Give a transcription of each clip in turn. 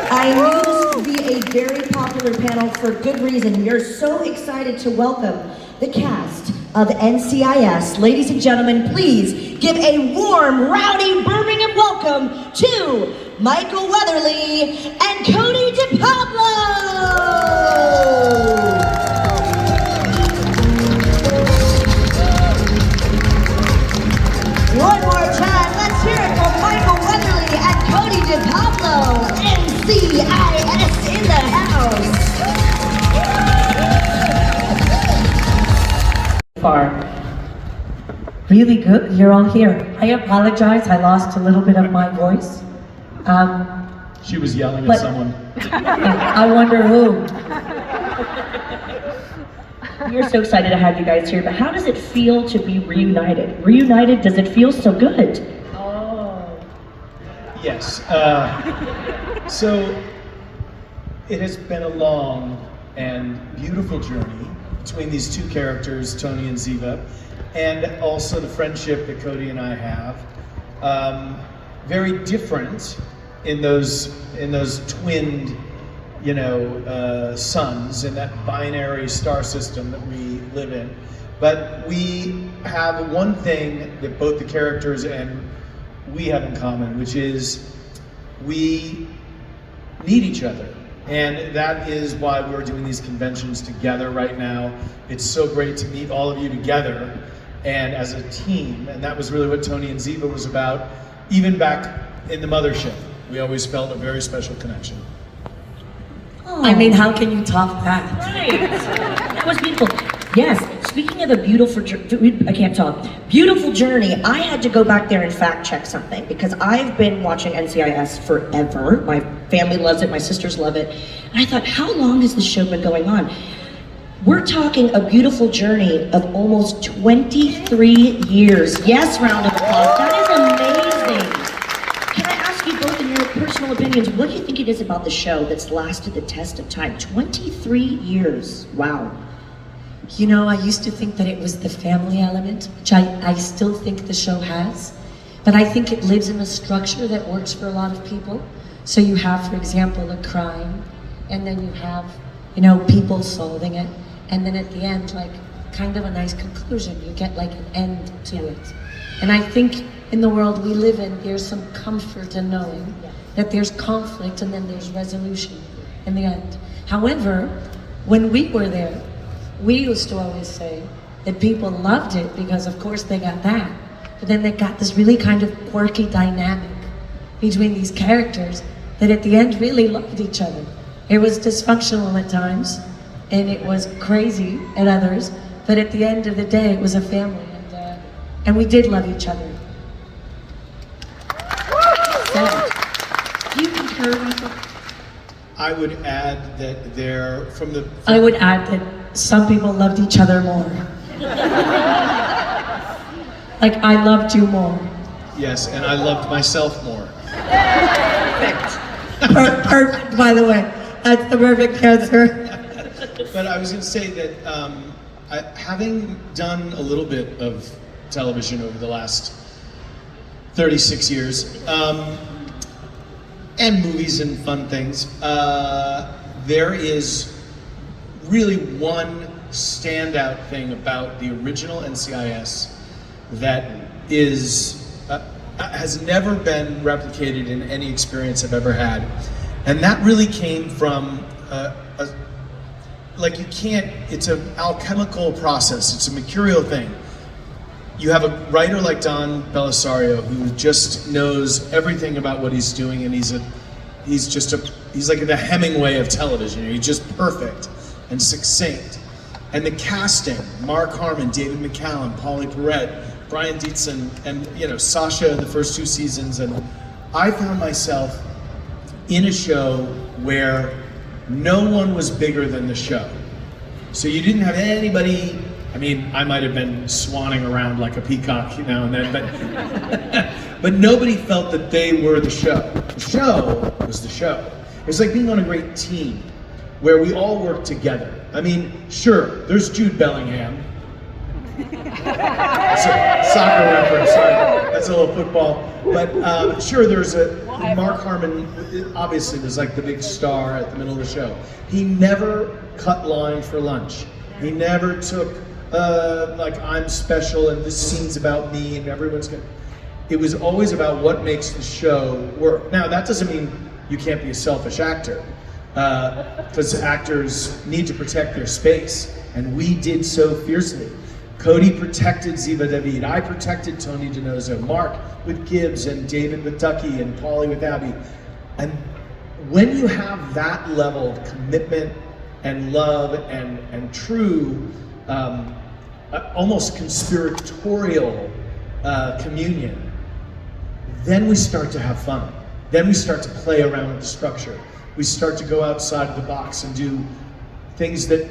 I knew this would be a very popular panel for good reason. We are so excited to welcome the cast of NCIS. Ladies and gentlemen, please give a warm, rowdy Birmingham welcome to Michael Weatherly and Cote and Pablo! One more time, let's hear it for Michael Weatherly and Cote and Pablo, NCIS in the house. Far. Really good, you're all here. I apologize, I lost a little bit of my voice. She was yelling at someone. I wonder who. We're so excited to have you guys here, but how does it feel to be reunited? Reunited, does it feel so good? Oh. Yes. So it has been a long and beautiful journey between these two characters, Tony and Ziva, and also the friendship that Cote and I have. Very different in those twinned, suns in that binary star system that we live in. But we have one thing that both the characters and we have in common, which is we need each other. And that is why we're doing these conventions together right now. It's so great to meet all of you together and as a team. And that was really what Tony and Ziva was about. Even back in the mothership, we always felt a very special connection. I mean, how can you top that? Right. That was beautiful. Yes, speaking of a beautiful beautiful journey, I had to go back there and fact check something because I've been watching NCIS forever. My family loves it, my sisters love it. And I thought, how long has this show been going on? We're talking a beautiful journey of almost 23 years. Yes, round of applause. That is amazing. Can I ask you both in your personal opinions, what do you think it is about the show that's lasted the test of time? 23 years. Wow. You know, I used to think that it was the family element, which I still think the show has, but I think it lives in a structure that works for a lot of people. So you have, for example, a crime, and then you have, people solving it, and then at the end, like, kind of a nice conclusion. You get like an end to it. And I think in the world we live in, there's some comfort in knowing that there's conflict and then there's resolution in the end. However, when we were there, we used to always say that people loved it because of course they got that, but then they got this really kind of quirky dynamic between these characters that at the end really loved each other. It was dysfunctional at times and it was crazy at others, but at the end of the day it was a family and we did love each other. Do you concur, Michael? I would add that I would add that some people loved each other more. Like, I loved you more. Yes, and I loved myself more. Perfect. Perfect, by the way. That's the perfect answer. But I was going to say that having done a little bit of television over the last 36 years, and movies and fun things, there is really one standout thing about the original NCIS that has never been replicated in any experience I've ever had. And that really came from it's an alchemical process, it's a mercurial thing. You have a writer like Don Belisario who just knows everything about what he's doing, and he's like the Hemingway of television. He's just perfect and succinct. And the casting, Mark Harmon, David McCallum, Paulie Perrette, Brian Dietzen, and Sasha in the first 2 seasons. And I found myself in a show where no one was bigger than the show. So you didn't have anybody. I mean, I might have been swanning around like a peacock now and then, but nobody felt that they were the show. The show was the show. It was like being on a great team where we all work together. I mean, sure, there's Jude Bellingham, Soccer reference, sorry. That's a little football. But sure, there's Mark Harmon obviously was like the big star at the middle of the show. He never cut line for lunch. He never took, like, I'm special and this scene's about me and everyone's gonna. It was always about what makes the show work. Now, that doesn't mean you can't be a selfish actor, because actors need to protect their space, and we did so fiercely. Cody protected Ziva David, I protected Tony DiNozzo, Mark with Gibbs, and David with Ducky, and Paulie with Abby. And when you have that level of commitment and love and true, almost conspiratorial communion, then we start to have fun. Then we start to play around with the structure. We start to go outside of the box and do things that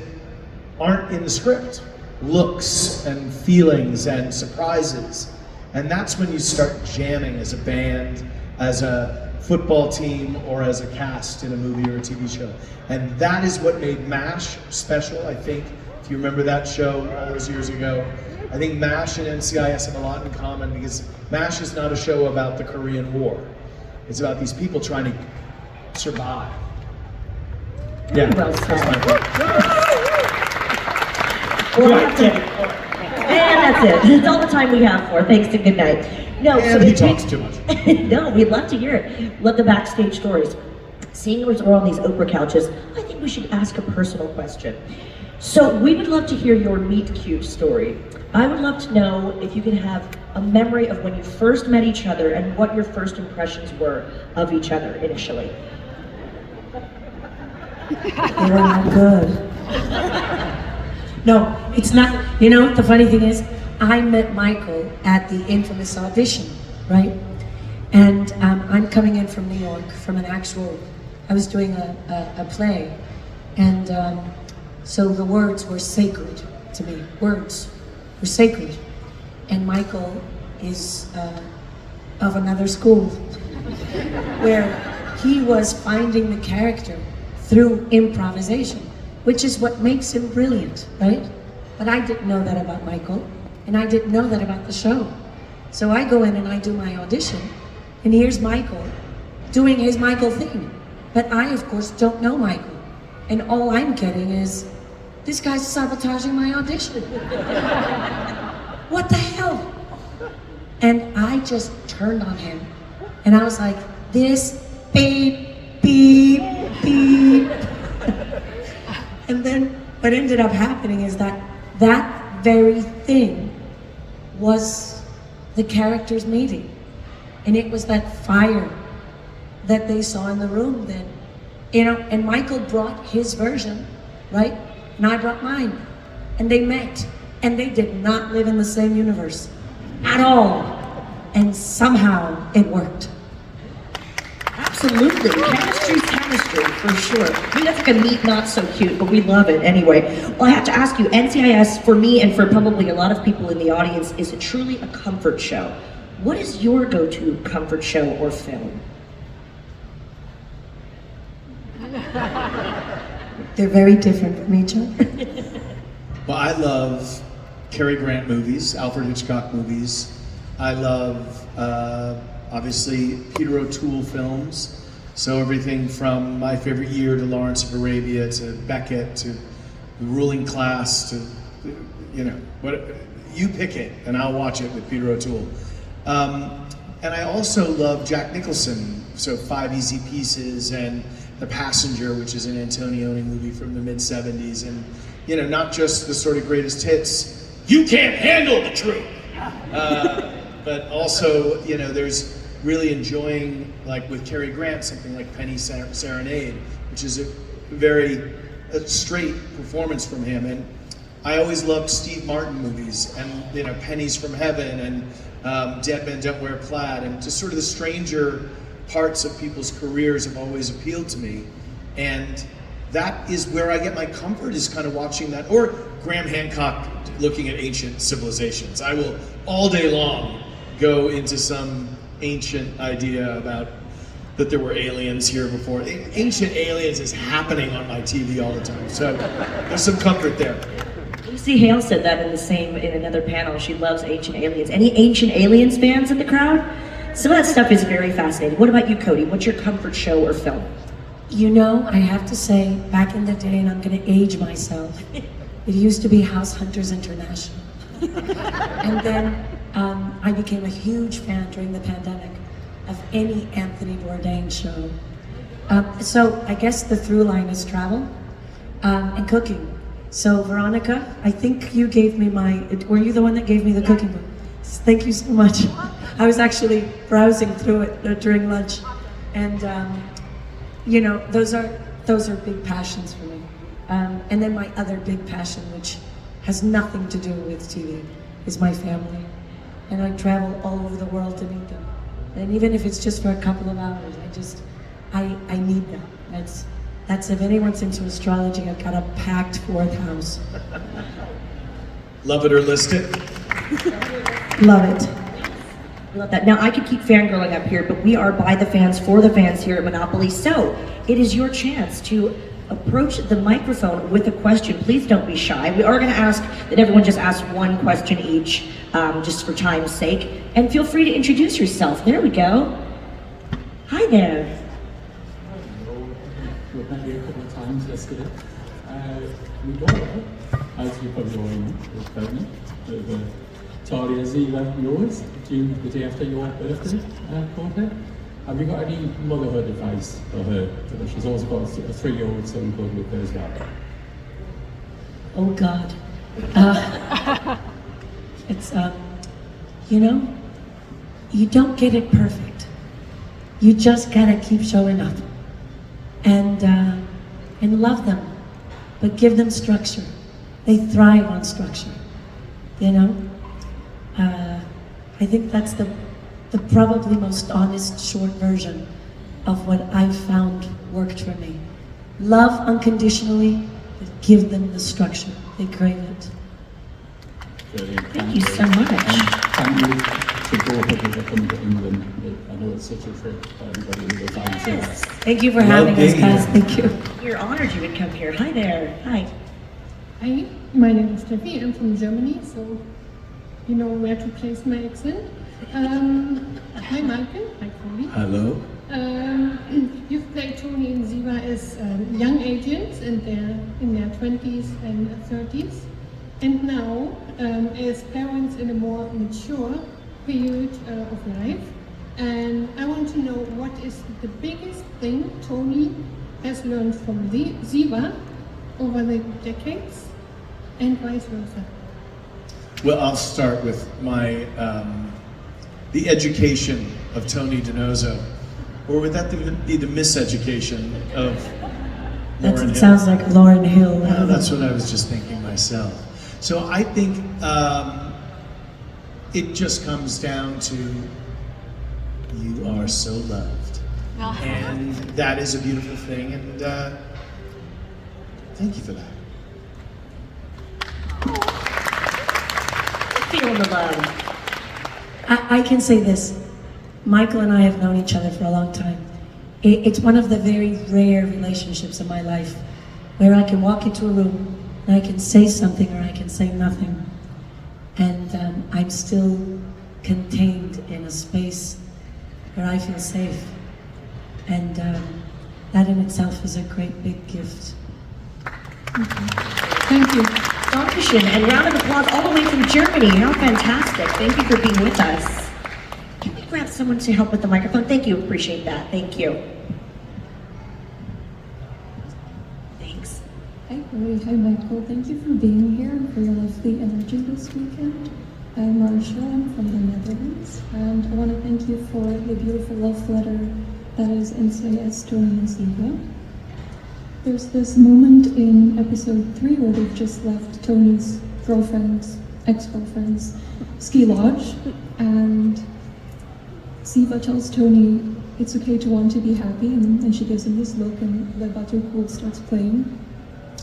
aren't in the script. Looks and feelings and surprises. And that's when you start jamming as a band, as a football team, or as a cast in a movie or a TV show. And that is what made MASH special, I think. If you remember that show all those years ago, I think MASH and NCIS have a lot in common, because MASH is not a show about the Korean War. It's about these people trying to survive. Yeah, Well that's said. my point. Well, that's it. And that's it. That's all the time we have for. Thanks and good night. No, And he it talks takes- too much. No, we'd love to hear it. Love the backstage stories. Seeing as we're on these Oprah couches, I think we should ask a personal question. So we would love to hear your meet cute story. I would love to know if you could have a memory of when you first met each other and what your first impressions were of each other initially. They were not good. No, it's not. You know, the funny thing is, I met Michael at the infamous audition, right? And I'm coming in from New York, from an actual, I was doing a play. And so the words were sacred to me. Words were sacred. And Michael is of another school, where he was finding the character through improvisation, which is what makes him brilliant, right? But I didn't know that about Michael, and I didn't know that about the show. So I go in and I do my audition, and here's Michael doing his Michael thing. But I, of course, don't know Michael. And all I'm getting is, this guy's sabotaging my audition. What the hell? And I just turned on him, and I was like, this beep, beep, beep. And then what ended up happening is that that very thing was the characters meeting. And it was that fire that they saw in the room that, you know, and Michael brought his version, right? And I brought mine. And they met. And they did not live in the same universe at all. And somehow it worked. Absolutely. Chemistry's chemistry, for sure. I mean, that's like a neat, not so cute, but we love it anyway. Well, I have to ask you, NCIS, for me and for probably a lot of people in the audience, is truly a comfort show. What is your go-to comfort show or film? They're very different from each other. Well, I love Cary Grant movies, Alfred Hitchcock movies. I love, obviously, Peter O'Toole films. So everything from My Favorite Year to Lawrence of Arabia to Beckett to The Ruling Class to, you know, what you pick it and I'll watch it with Peter O'Toole. And I also love Jack Nicholson, so Five Easy Pieces and The Passenger, which is an Antonioni movie from the mid-'70s, and, you know, not just the sort of greatest hits, you can't handle the truth, but also, you know, there's really enjoying, like with Cary Grant, something like Penny Serenade, which is a very straight performance from him. And I always loved Steve Martin movies, and, you know, Pennies from Heaven and Dead Men Don't Wear Plaid, and just sort of the stranger parts of people's careers have always appealed to me. And that is where I get my comfort, is kind of watching that. Or Graham Hancock looking at ancient civilizations. I will all day long go into some ancient idea about that there were aliens here before. Ancient aliens is happening on my TV all the time. So there's some comfort there. See, Hale said that in another panel. She loves Ancient Aliens. Any Ancient Aliens fans in the crowd? Some of that stuff is very fascinating. What about you, Cody? What's your comfort show or film? You know, I have to say, back in the day, and I'm going to age myself, it used to be House Hunters International. And then I became a huge fan during the pandemic of any Anthony Bourdain show. So I guess the through line is travel and cooking. So Veronica, I think you gave me were you the one that gave me the cooking book? Thank you so much. I was actually browsing through it during lunch. And you know, those are big passions for me. And then my other big passion, which has nothing to do with TV, is my family. And I travel all over the world to meet them. And even if it's just for a couple of hours, I need them. That's if anyone's into astrology, I've got a packed fourth house. Love it or list it? Love it. Love that. Now, I could keep fangirling up here, but we are by the fans, for the fans here at Monopoly. So, it is your chance to approach the microphone with a question. Please don't be shy. We are going to ask that everyone just ask one question each, just for time's sake. And feel free to introduce yourself. There we go. Hi there. We've met you a couple of times yesterday. We daughter, as you probably already know, is pregnant with Talia Ziva, yours, due the day after your birthday, Cote. Have you got any motherhood advice for her? Because she's also got a 3-year-old son called with her as well. Oh God. It's, you know, you don't get it perfect. You just gotta keep showing up. And love them, but give them structure. They thrive on structure, you know? I think that's the probably most honest, short version of what I've found worked for me. Love unconditionally, but give them the structure. They crave it. Brilliant. Thank you so much. Thank you to both of you for coming to England. I know it's such a trip for everybody who finds it. Thank you for having us, guys. Thank you. We're honored you would come here. Hi there. Hi. Hi, my name is Steffi. I'm from Germany, so you know where to place my accent. Hi, Michael. Hi, Cody. Hello. You've played Tony and Ziva as young agents, and they're in their 20s and 30s. And now, as parents in a more mature period of life. And I want to know, what is the biggest thing Tony has learned from Ziva over the decades, and vice versa? Well, I'll start with my the education of Tony Donoso, or would that be the miseducation of Lauren Hill? That sounds like Lauren Hill. That's what I was just thinking myself. So I think it just comes down to you are so loved, and that is a beautiful thing. And thank you for that. Feeling the love. I can say this. Michael and I have known each other for a long time. It's one of the very rare relationships in my life where I can walk into a room and I can say something or I can say nothing. And I'm still contained in a space where I feel safe. And that in itself is a great big gift. Thank you. Dankeschön, and round of applause all the way from Germany. How fantastic. Thank you for being with us. Can we grab someone to help with the microphone? Thank you, appreciate that. Thank you. Thanks. Hi, Corey. Hi, Michael. Thank you for being here and for your lovely energy this weekend. I'm Marcia. I'm from the Netherlands, and I want to thank you for the beautiful love letter that is NCIS Tony and Ziva. There's this moment in episode 3 where they've just left Tony's ex-girlfriend's ski lodge, and Ziva tells Tony it's okay to want to be happy, and she gives him this look, and the Batu starts playing.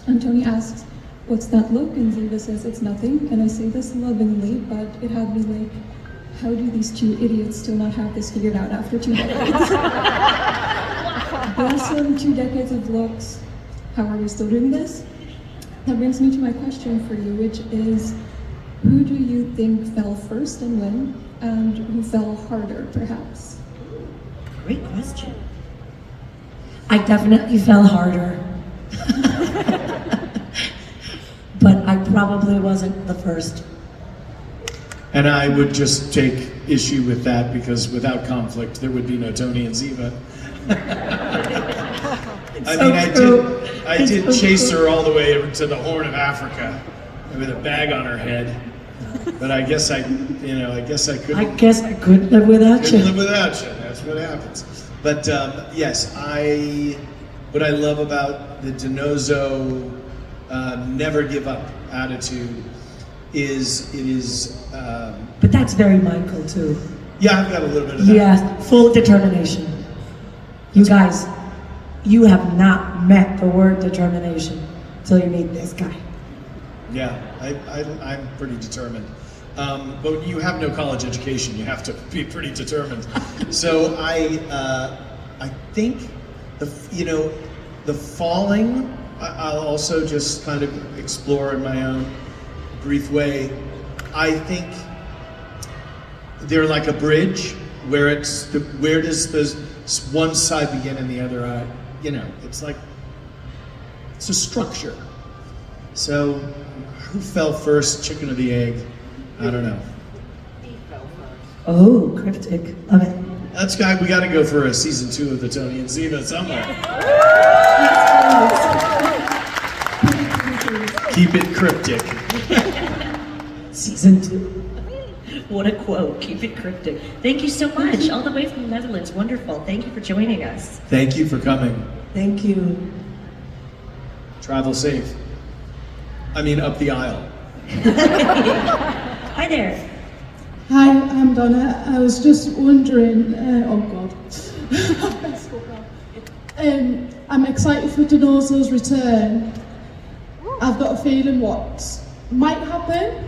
And Tony asks, "What's that look?" And Ziva says, "It's nothing." And I say this lovingly, but it had me like, how do these two idiots still not have this figured out after 2 decades? Bless them, 2 decades of looks. How are we still doing this? That brings me to my question for you, which is, who do you think fell first and when, and who fell harder, perhaps? Great question. I definitely fell harder. But I probably wasn't the first. And I would just take issue with that because without conflict, there would be no Tony and Ziva. I did chase her all the way to the Horn of Africa with a bag on her head. But I guess I couldn't. I guess I couldn't live without Couldn't you. live without you. That's what happens. But yes, what I love about the DiNozzo never give up attitude is it is. But that's very Michael too. Yeah, I've got a little bit of that. Yeah, full determination. You guys, you have not met the word determination till you meet this guy. Yeah, I'm pretty determined. But you have no college education. You have to be pretty determined. So I think the falling. I'll also just kind of explore in my own brief way. I think they're like a bridge where where does this one side begin and the other it's like it's a structure. So who fell first, chicken or the egg? I don't know. Oh, cryptic. Love it. That's we got to go for a season 2 of the Tony and Ziva somewhere. Keep it cryptic. Season 2. What a quote. Keep it cryptic. Thank you so much. All the way from the Netherlands. Wonderful. Thank you for joining us. Thank you for coming. Thank you. Travel safe. I mean, up the aisle. Hi there. Hi, I'm Donna. I was just wondering, oh God. I'm excited for DiNozzo's return. I've got a feeling what might happen,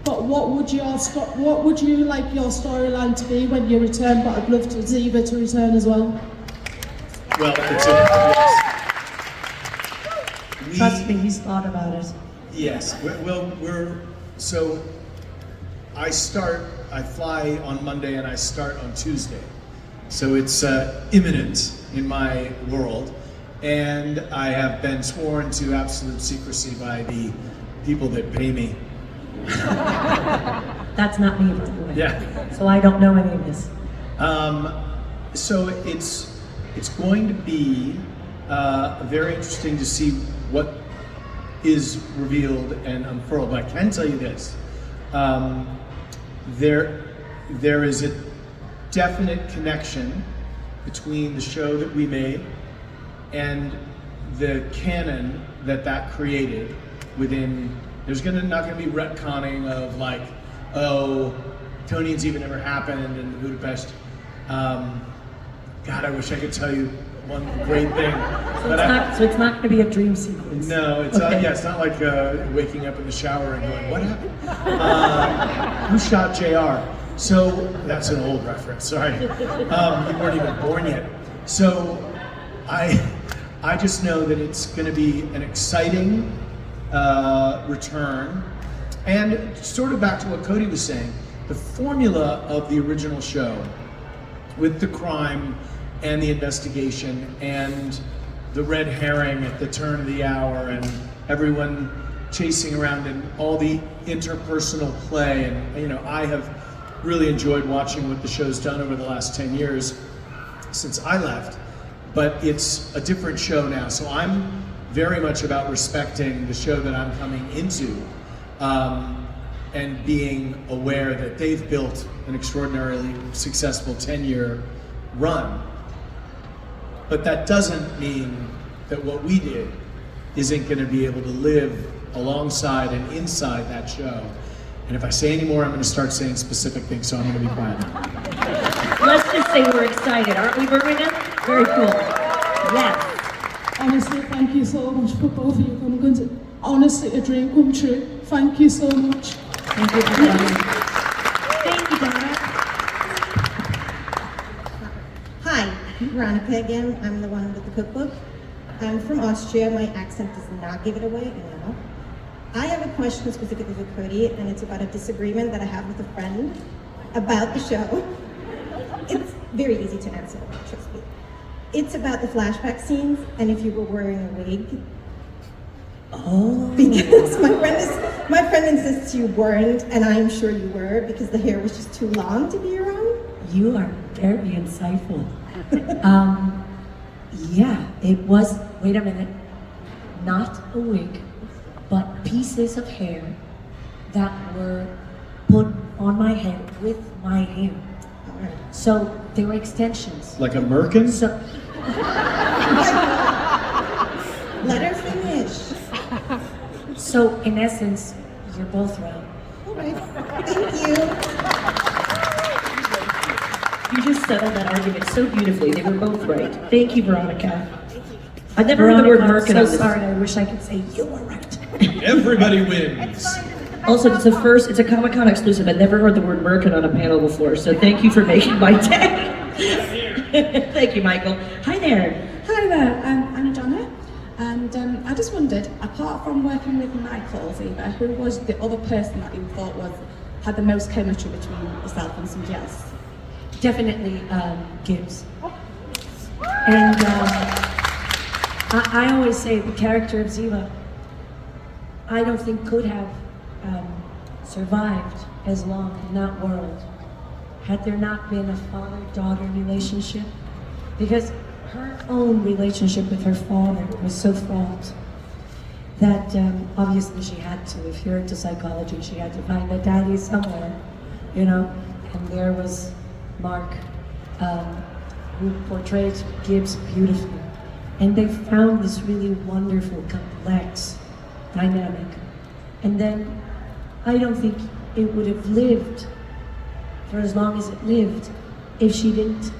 but what would you like your storyline to be when you return? But I'd love to Ziva to return as well. Well, Trust me, he's thought about it. Yes. So I fly on Monday and I start on Tuesday. So it's imminent in my world. And I have been sworn to absolute secrecy by the people that pay me. That's not me, by the way. Yeah. So I don't know any of this. So it's going to be very interesting to see what is revealed and unfurled. But I can tell you this: there is a definite connection between the show that we made and the canon that created within. There's not gonna be retconning of like, oh, Tony and Ziva never happened in Budapest. God, I wish I could tell you one great thing. So it's not going to be a dream sequence. No, it's okay. it's not like waking up in the shower and going, what happened? Who shot JR? So that's an old reference. Sorry, you weren't even born yet. So I just know that it's going to be an exciting return, and sort of back to what Cody was saying, the formula of the original show with the crime and the investigation and the red herring at the turn of the hour and everyone chasing around and all the interpersonal play, and I have really enjoyed watching what the show's done over the last 10 years since I left, but it's a different show now, so I'm very much about respecting the show that I'm coming into, and being aware that they've built an extraordinarily successful 10-year run. But that doesn't mean that what we did isn't going to be able to live alongside and inside that show. And if I say any more, I'm going to start saying specific things, so I'm going to be quiet. Let's just say we're excited, aren't we, Birmingham? Very cool. Yes. Honestly, thank you so much for both of you coming. Honestly, a dream come true. Thank you so much. Thank you for coming. Thank you, Donna. Hi, Veronica again. I'm the one with the cookbook. I'm from Austria. My accent does not give it away, I know. I have a question specifically for Cody, and it's about a disagreement that I have with a friend about the show. It's very easy to answer, trust me. It's about the flashback scenes, and if you were wearing a wig. Oh. Because my friend insists you weren't, and I'm sure you were, because the hair was just too long to be around. You are very insightful. Yeah, it was, wait a minute, not a wig, but pieces of hair that were put on my head with my hair. So they were extensions. Like a merkin? So, Let her finish. so in essence, you're both right. All right, thank you. You just settled that argument so beautifully. They were both right. Thank you, Veronica. I've never heard the word Veronica, merkin I'm on so this. sorry, I wish I could say you were right. Everybody wins. Also, it's a Comic-Con exclusive. I've never heard the word merkin on a panel before, so thank you for making my day. Thank you, Michael. Hi there. Hi there, I'm Janet, and I just wondered, apart from working with Michael Ziva, who was the other person that you thought had the most chemistry between yourself and somebody else? Definitely Gibbs. And I always say the character of Ziva, I don't think could have survived as long in that world had there not been a father-daughter relationship, because her own relationship with her father was so fraught that obviously she had to, if you're into psychology, she had to find a daddy somewhere, you know, and there was Mark, who portrayed Gibbs beautifully. And they found this really wonderful, complex dynamic. And then I don't think it would have lived for as long as it lived if she didn't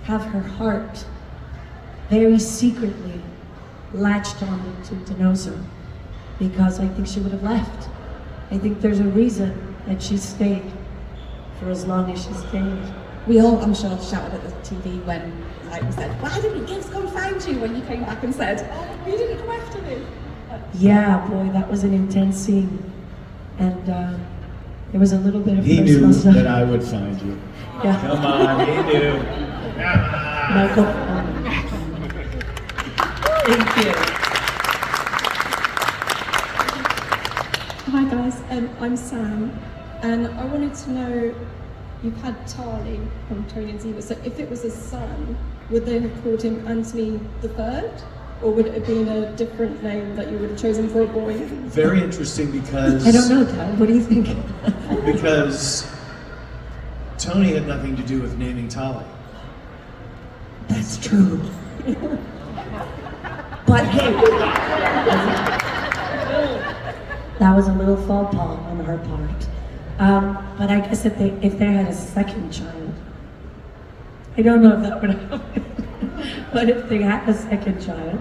have her heart very secretly latched on to Denosa, because I think she would have left. I think there's a reason that she stayed for as long as she stayed. We all, I'm sure, shouted at the TV when we said, why didn't Gibbs come find you, when you came back and said, oh, you didn't come after me? Yeah, boy, that was an intense scene. And there was a little bit of He personal knew stuff. that I would find you. Yeah. Come on, he knew. Michael. Thank you. Hi guys, I'm Sam, and I wanted to know, you've had Tali from Tony and Ziva, so if it was a son, would they have called him Anthony III? Or would it have been a different name that you would have chosen for a boy? Very interesting because I don't know, Dad. What do you think? because Tony had nothing to do with naming Tali. That's true. But hey, that was a little faux pas on her part. But I guess if they had a second child, I don't know if that would happen. But if they had a second child,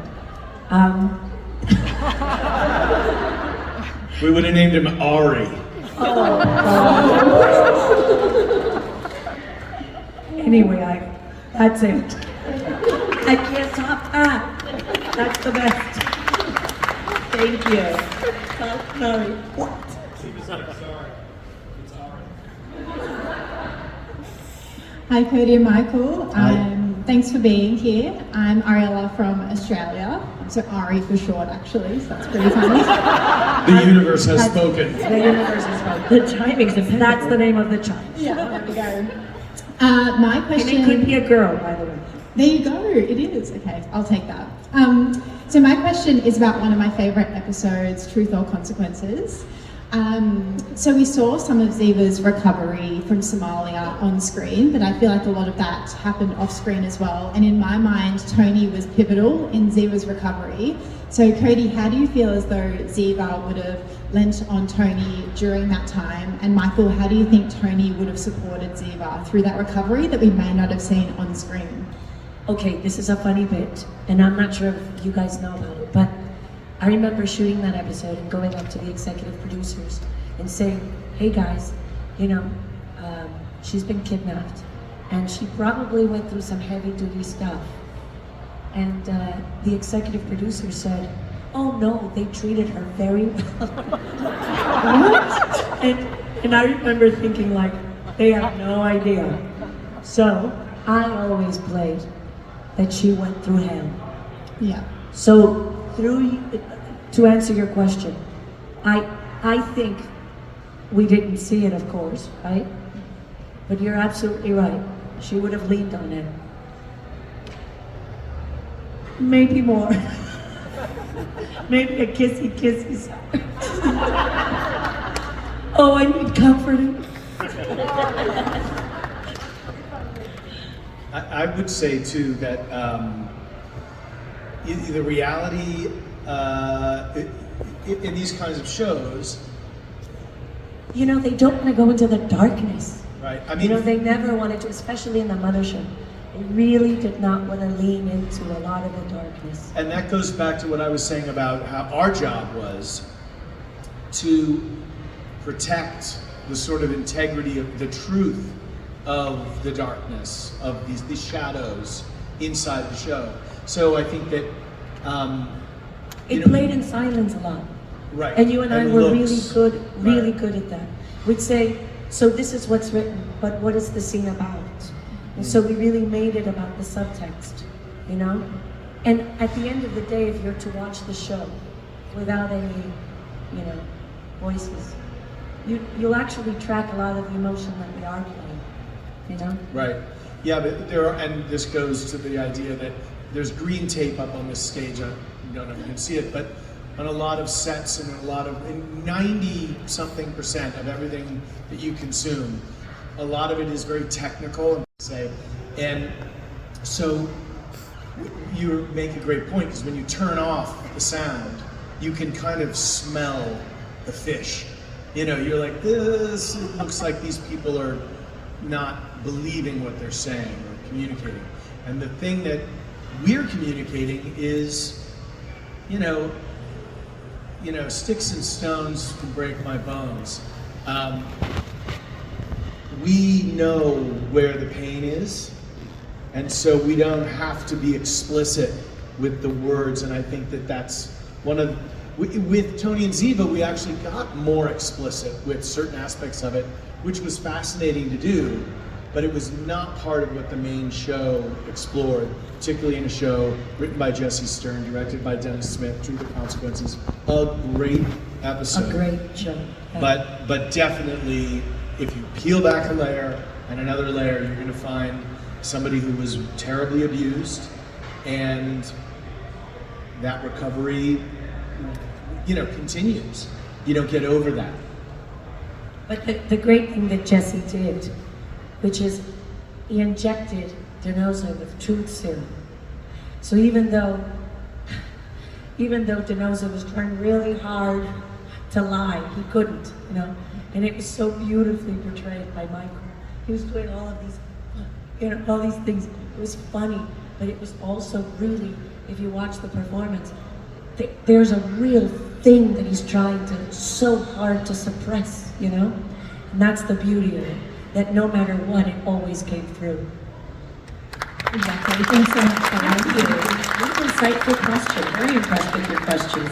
We would have named him Ari. Anyway, that's it. I can't top that. That's the best. Thank you. No. What? Hi, Cote and Michael. Hi. Thanks for being here. I'm Ariella from Australia. So Ari for short, actually, so that's pretty funny. The universe has spoken. The universe is fun. The timing's dependent. That's the name of the child. Yeah, there we go. My And question... it could be a girl, by the way. There you go, it is. Okay, I'll take that. So my question is about one of my favorite episodes, Truth or Consequences. So we saw some of Ziva's recovery from Somalia on screen, but I feel like a lot of that happened off screen as well. And in my mind, Tony was pivotal in Ziva's recovery. So Cody, how do you feel as though Ziva would have lent on Tony during that time? And Michael, how do you think Tony would have supported Ziva through that recovery that we may not have seen on screen? Okay, this is a funny bit, and I'm not sure if you guys know about it, but I remember shooting that episode and going up to the executive producers and saying, hey guys, you know, she's been kidnapped and she probably went through some heavy duty stuff. and the executive producer said, "Oh no, they treated her very well." What? And I remember thinking like, they have no idea. So I always played that she went through hell. Yeah. So to answer your question, I think we didn't see it, of course, right? But you're absolutely right. She would have leaned on it. Maybe more. Maybe a kissy. Oh, I need comforting. I would say too that the reality in these kinds of shows, You know, they don't want to go into the darkness. right? I You know, they never wanted to, especially in the mothership. They really did not want to lean into a lot of the darkness. and that goes back to what I was saying about how our job was to protect the sort of integrity of the truth of the darkness, of these shadows inside the show. So I think that It played in silence a lot. right, And you and I were looks. really Right. good at that. We'd say, so this is what's written, but what is the scene about? And so we really made it about the subtext, you know? And at the end of the day, if you're to watch the show without any, you know, voices, you'll actually track a lot of the emotion that we are playing, you know? Right. Yeah, but there are, and this goes to the idea that there's green tape up on this stage. I don't know if you can see it, but on a lot of sets and a lot of 90-something% of everything that you consume, a lot of it is very technical, and so you make a great point, because when you turn off the sound, you can kind of smell the fish. You know, you're like, this looks like these people are not believing what they're saying or communicating. And the thing that we're communicating is, you know, sticks and stones can break my bones. We know where the pain is, and so we don't have to be explicit with the words. And I think that that's one of, with Tony and Ziva, we actually got more explicit with certain aspects of it, which was fascinating to do, but it was not part of what the main show explored, particularly in a show written by Jesse Stern, directed by Dennis Smith, Truth or Consequences. A great episode. A great show. But definitely, if you peel back a layer and another layer, you're going to find somebody who was terribly abused, and that recovery, continues. You don't get over that. But the great thing that Jesse did, which is he injected Denoza with truth serum. So even though Denoza was trying really hard to lie, he couldn't, and it was so beautifully portrayed by Michael. He was doing all of these, all these things. It was funny, but it was also really, if you watch the performance, there's a real thing that he's trying to, so hard to suppress, and that's the beauty of it, that no matter what, it always came through. Exactly. Thanks so much. Thank you. What an insightful question. Very impressed with your questions.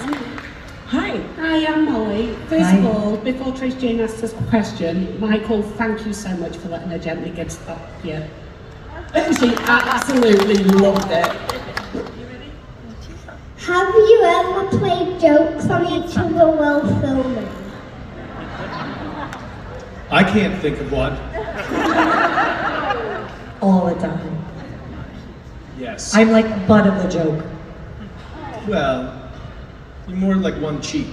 Hi. Hi, I'm Molly. First Hi. of all, before Trish Jane asks us a question, Michael, thank you so much for letting her gently get stuck here. She absolutely loved it. Have you ever played jokes on each other while filming? I can't think of one. All the time. Yes. I'm like the butt of the joke. Well, you're more like one cheek.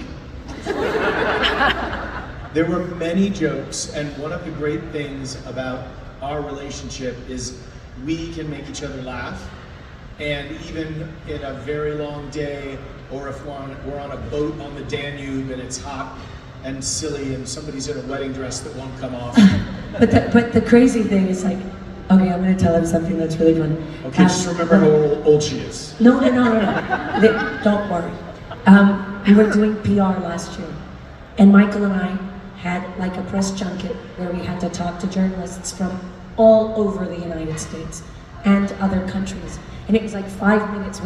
There were many jokes, and one of the great things about our relationship is we can make each other laugh. And even in a very long day, or if we're on a boat on the Danube and it's hot and silly and somebody's in a wedding dress that won't come off. But the crazy thing is like, okay, I'm going to tell him something that's really funny. Okay, just remember how old she is. No. Don't worry. We were doing PR last year, and Michael and I had like a press junket where we had to talk to journalists from all over the United States and other countries. And it was like 5 minutes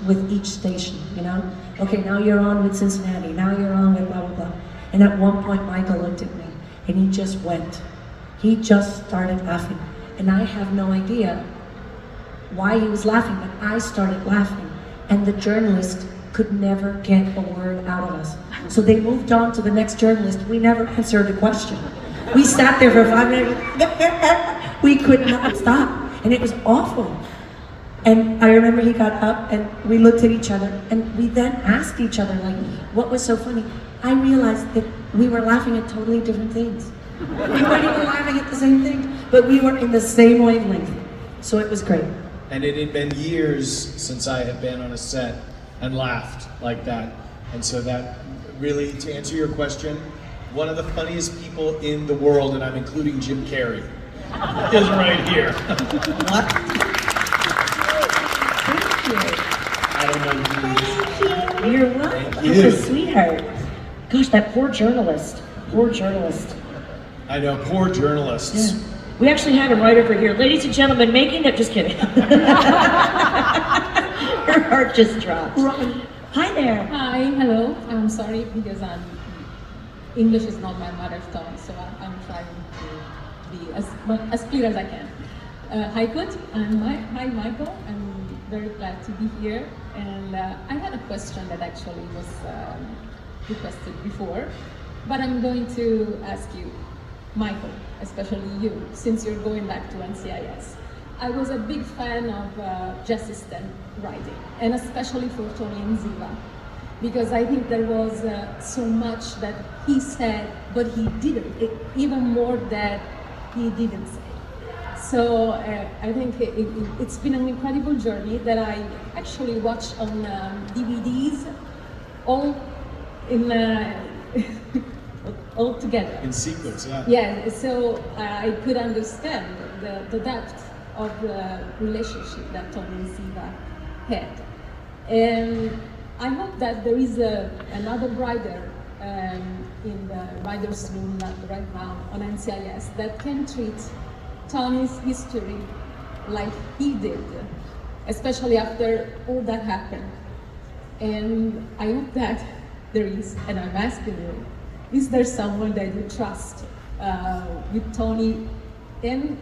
with each station, you know? Okay, now you're on with Cincinnati, now you're on with blah, blah, blah. And at one point, Michael looked at me, and he just went. He just started laughing. And I have no idea why he was laughing, but I started laughing. And the journalist could never get a word out of us. So they moved on to the next journalist. We never answered a question. We sat there for 5 minutes. We could not stop. And it was awful. And I remember he got up and we looked at each other and we then asked each other, like, what was so funny? I realized that we were laughing at totally different things. We weren't even laughing at the same thing, but we were in the same wavelength. So it was great. And it had been years since I had been on a set and laughed like that. And so that really, to answer your question, one of the funniest people in the world, and I'm including Jim Carrey, is right here. I don't know who. You're welcome. You're a sweetheart. Gosh, that poor journalist. Poor journalist. I know, poor journalists. Yeah. We actually had him right over here. Ladies and gentlemen, making that, just kidding. Her heart just dropped. Hi there. Hi, hello. I'm sorry because English is not my mother tongue, so I'm trying to be as clear as I can. Hi, Cote, and hi, Michael. I'm very glad to be here. And I had a question that actually was requested before, but I'm going to ask you, Michael, especially you, since you're going back to NCIS. I was a big fan of Jesse Stan writing, and especially for Tony and Ziva, because I think there was so much that he said, but he didn't, even more that he didn't say. So I think it's been an incredible journey that I actually watched on DVDs, all in all together. In sequence, yeah. Yeah, so I could understand the depth of the relationship that Tony and Ziva had. And I hope that there is another writer in the writer's room right now on NCIS that can treat Tony's history like he did, especially after all that happened. And I hope that there is, and I'm asking you, is there someone that you trust with Tony and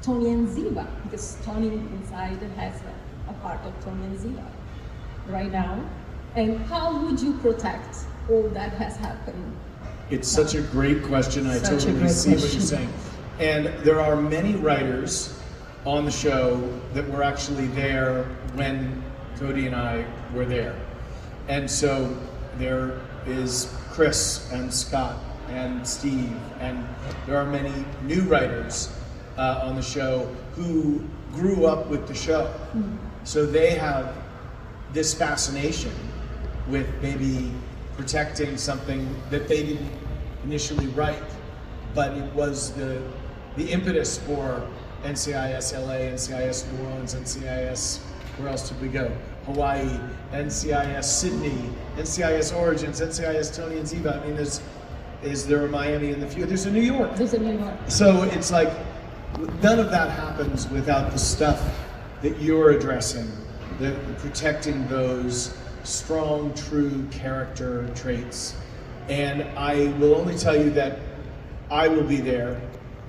Ziva? Because Tony inside has a part of Tony and Ziva right now. And how would you protect all that has happened? It's such a great question. I totally see what you're saying. And there are many writers on the show that were actually there when Cody and I were there. And so there is Chris and Scott and Steve, and there are many new writers on the show who grew up with the show. So they have this fascination with maybe protecting something that they didn't initially write, but it was the impetus for NCIS LA, NCIS New Orleans, NCIS, where else did we go? Hawaii, NCIS Sydney, NCIS Origins, NCIS Tony and Ziva. I mean, is there a Miami in the future? There's a New York. There's a New York. So it's like, none of that happens without the stuff that you're addressing, protecting those strong, true character traits. And I will only tell you that I will be there,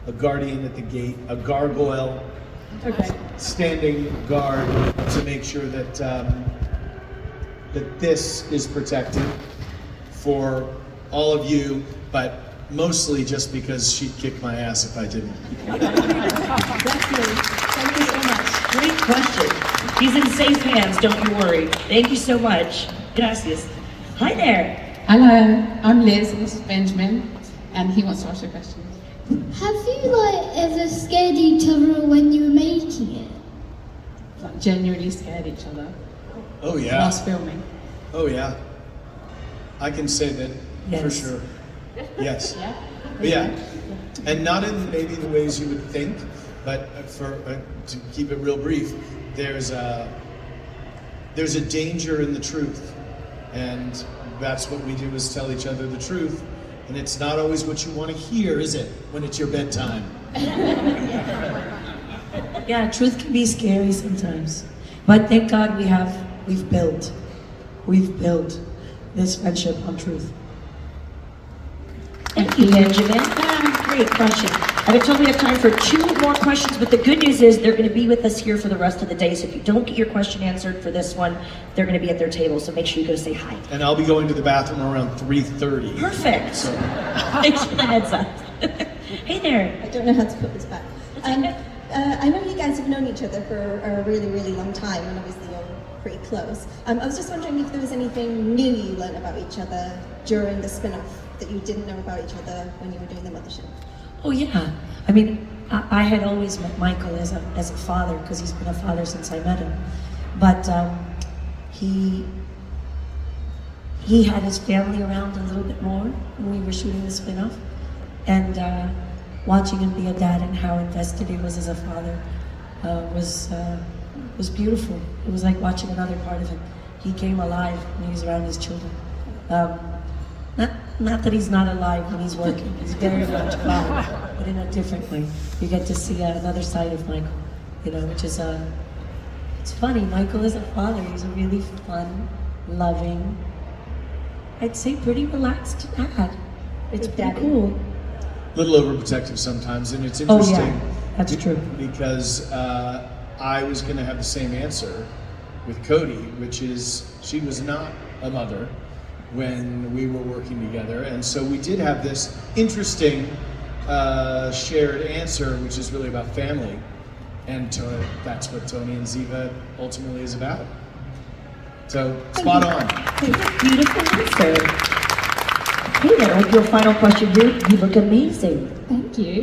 a guardian at the gate, a gargoyle, standing guard to make sure that that this is protected for all of you, but mostly just because she'd kick my ass if I didn't. Thank you so much. Great question. He's in safe hands, don't you worry. Thank you so much. Gracias. Hi there. Hello, I'm Liz, and this is Benjamin, and he wants to ask you a question. Have you ever scared each other when you were making it? Like genuinely scared each other. Oh yeah. Whilst filming. Oh yeah. I can say that for sure. Yes. Yeah. And not in maybe the ways you would think, but to keep it real brief, there's a danger in the truth, and that's what we do, is tell each other the truth. And it's not always what you want to hear, is it, when it's your bedtime? Yeah, truth can be scary sometimes. But thank God we've built this friendship on truth. Thank you, Benjamin. Great question. I've been told we have time for 2 more questions, but the good news is they're going to be with us here for the rest of the day. So if you don't get your question answered for this one, they're going to be at their table. So make sure you go say hi. And I'll be going to the bathroom around 3:30. Perfect. So. Thanks for the heads up. Hey there. I don't know how to put this back. I know you guys have known each other for a really, really long time, and obviously you're pretty close. I was just wondering if there was anything new you learned about each other during the spin-off that you didn't know about each other when you were doing the mothership. Oh yeah, I mean, I had always met Michael as a father, because he's been a father since I met him. But he had his family around a little bit more when we were shooting the spin-off. And watching him be a dad and how invested he was as a father was beautiful. It was like watching another part of him. He came alive when he was around his children. Not that he's not alive when he's working. He's very much alive, but in a different way. You get to see another side of Michael, which is it's funny. Michael is a father. He's a really fun, loving, I'd say pretty relaxed dad. It's pretty cool. Little overprotective sometimes, and it's interesting. Oh yeah, that's true. Because I was going to have the same answer with Cody, which is she was not a mother when we were working together, and so we did have this interesting shared answer, which is really about family, and that's what Tony and Ziva ultimately is about. So spot on. Beautiful answer. Hey there, your final question here. You look amazing. Thank you.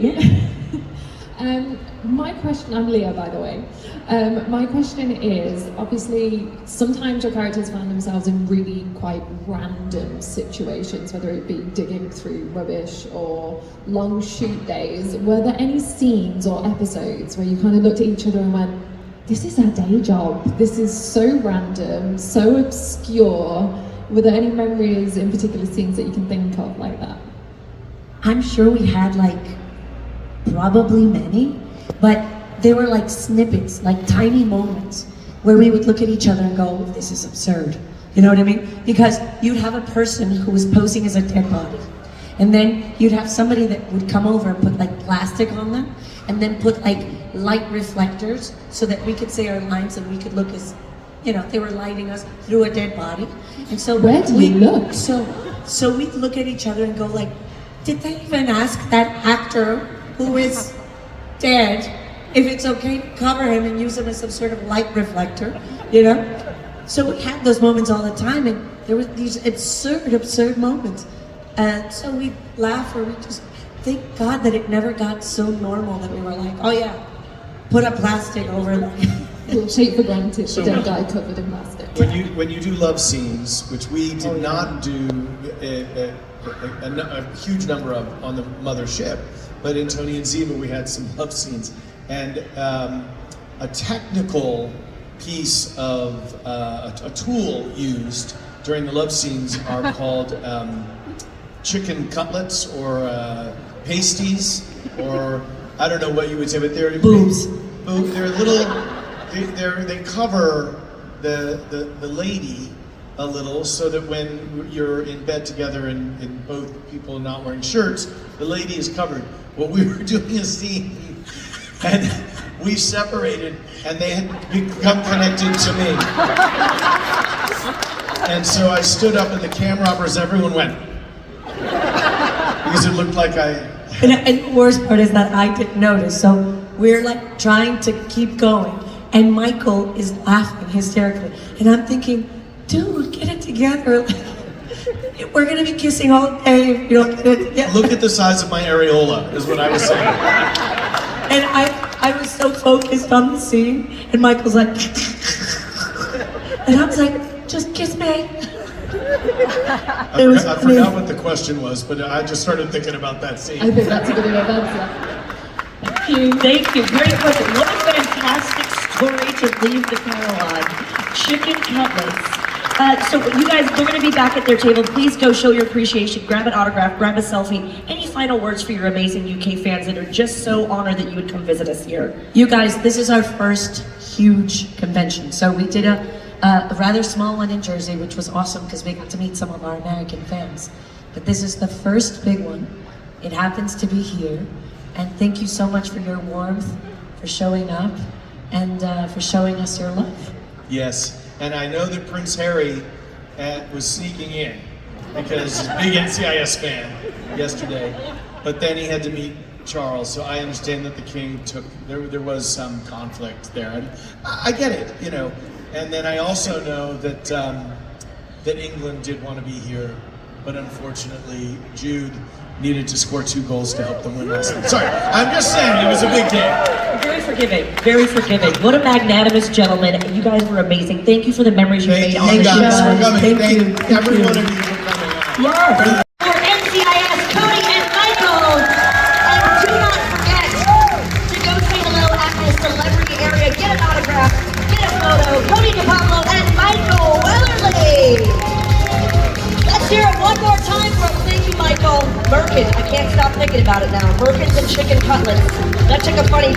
Yeah. My question, I'm Leah, by the way. My question is, obviously, sometimes your characters find themselves in really quite random situations, whether it be digging through rubbish or long shoot days. Were there any scenes or episodes where you kind of looked at each other and went, this is our day job, this is so random, so obscure? Were there any memories in particular scenes that you can think of like that? I'm sure we had probably many, but they were like snippets, like tiny moments where we would look at each other and go, this is absurd. You know what I mean? Because you'd have a person who was posing as a dead body, and then you'd have somebody that would come over and put plastic on them, and then put light reflectors so that we could say our lines and we could look as, they were lighting us through a dead body. And so where do we look? So we'd look at each other and go did they even ask that actor who is dead if it's okay to cover him and use him as some sort of light reflector, So we had those moments all the time, and there were these absurd moments. And so we'd laugh, or we'd just thank God that it never got so normal that we were like, oh yeah, put a plastic over We'll take for granted the dead guy covered in plastic. When you do love scenes, which we did not do a huge number of on the mothership, but in Tony and Ziva we had some love scenes, and a technical piece of a tool used during the love scenes are called chicken cutlets or pasties, or I don't know what you would say, but they're boobs. They're little. They cover the lady a little, so that when you're in bed together and both people not wearing shirts, the lady is covered. Well, we were doing a scene and we separated, and they had become connected to me. And so I stood up, and the camera operators, everyone went, because it looked like And the worst part is that I didn't notice, so we're trying to keep going, and Michael is laughing hysterically, and I'm thinking, dude, get it together. We're gonna be kissing all day if you don't get it together. Look at the size of my areola, is what I was saying. And I was so focused on the scene, and Michael's like, and I was like, just kiss me. I forgot what the question was, but I just started thinking about that scene. I think that's a good enough answer. Thank you. Great question. What a fantastic story to leave the panel on. Chicken cutlets. So you guys, we're going to be back at their table. Please go show your appreciation, grab an autograph, grab a selfie. Any final words for your amazing UK fans that are just so honored that you would come visit us here? You guys, this is our first huge convention. So we did a rather small one in Jersey, which was awesome because we got to meet some of our American fans. But this is the first big one. It happens to be here. And thank you so much for your warmth, for showing up, and for showing us your love. Yes, and I know that Prince Harry was sneaking in because he's a big NCIS fan yesterday, but then he had to meet Charles, so I understand that the king there was some conflict there. I get it, you know. And then I also know that that England did want to be here, but unfortunately Jude needed to score 2 goals to help them win last night. Sorry, I'm just saying it was a big game. Very forgiving, very forgiving. What a magnanimous gentleman. You guys were amazing. Thank you for the memories you made on Thank the you guys show. for coming. Thank you. Every one of you for coming out. Yes. For NCIS, Cote and Michael. And do not forget to go say hello at the celebrity area. Get an autograph, get a photo. Cote and Pablo and Michael Wellerly. Let's hear it one more time for thank you, Michael. Merkin, I can't stop thinking about it now. Merkins and chicken cutlets. That took a funny turn.